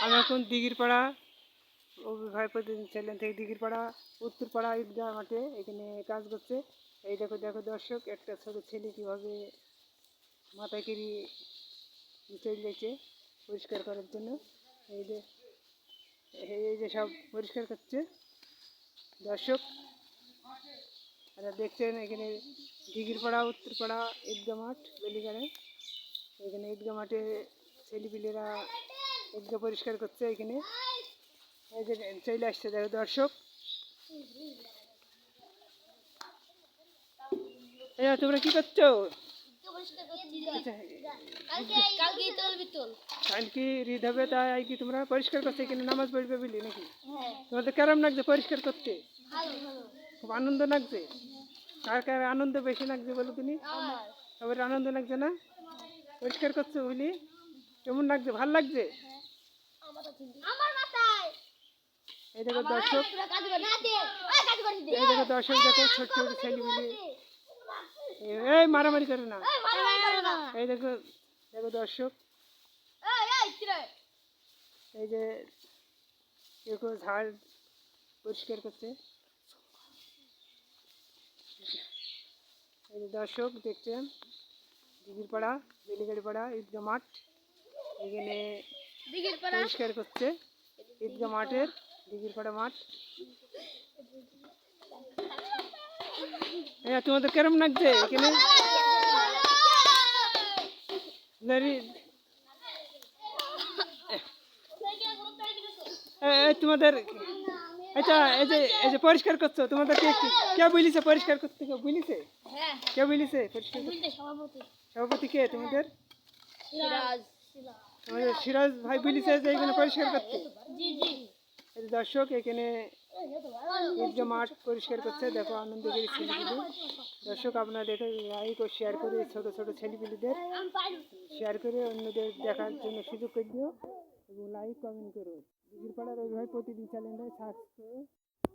আমি এখন দিঘির পাড়া ভাই প্রতিদিন চ্যানেল থেকে দিঘির পাড়া উত্তরপাড়া ঈদগাহ মাঠে এখানে কাজ করছে। এই দেখো দেখো দর্শক, একটা ছোট ছেলে কীভাবে মাথায় কেরি চলে যাচ্ছে পরিষ্কার করার জন্য। এই যে এই যে সব পরিষ্কার করছে দর্শক। আপনারা দেখছেন এখানে দিঘির পাড়া উত্তরপাড়া ঈদগাহ মাঠ বেলিগাড়ে। এখানে ঈদগাহ মাঠে ছেলেপিলেরা ঈদগাহ পরিষ্কার করছে। এখানে এই যে চলে আসছে দেখো দর্শক। তোমরা কি করছো? কালকে ঈদ হবে তাই কি তোমরা পরিষ্কার করছো? এখানে নামাজ পড়বে বলি নাকি? তোমাদের কেরম লাগছে পরিষ্কার করতে? খুব আনন্দ লাগছে? কার কার আনন্দ বেশি লাগছে বলো তুমি? সবার আনন্দ লাগছে না? পরিষ্কার করছো বুঝলি? কেমন লাগছে? ভাল লাগছে? এই দেখো দর্শক, এই দেখো দর্শক, দেখো ছোট ছোট ছেলেগুলি এই মারামারি করে না। এই দেখো দেখো দর্শক, এই যে দেখো ঝাড় পরিষ্কার করছে। এই যে দর্শক দেখছেন দিঘির পাড়া বেলিগাড়ি পাড়া ঈদগাহ মাঠ, এখানে পরিষ্কার করছে ঈদগাহ মাঠের দিঘির পাড়া মাঠ। তোমাদের কেরম লাগছে এখানে? তোমাদের আচ্ছা, এই যে পরিষ্কার করছো, তোমাদের কে বলিছে পরিষ্কার করতে? কেউ বলিছে? কে বলিছে পরিষ্কার করতে? সভাপতি কে তোমাদের? আমাদের সিরাজ ভাই বলিছে যে এখানে পরিষ্কার করতে। দর্শক এখানে ঈদগাহ মাঠ পরিষ্কার করছে, দেখো আনন্দ করে ছেলেগুলি। দর্শক আপনারা দেখে লাইক ও শেয়ার করে ছোট ছোট ছেলেগুলিদের শেয়ার করে অন্যদের দেখার জন্য সুযোগ করে দিও এবং লাইক কমেন্ট করো। দিঘির পাড়ার ওই ভাই প্রতিদিন চ্যানেলটাই সাবস্ক্রাইব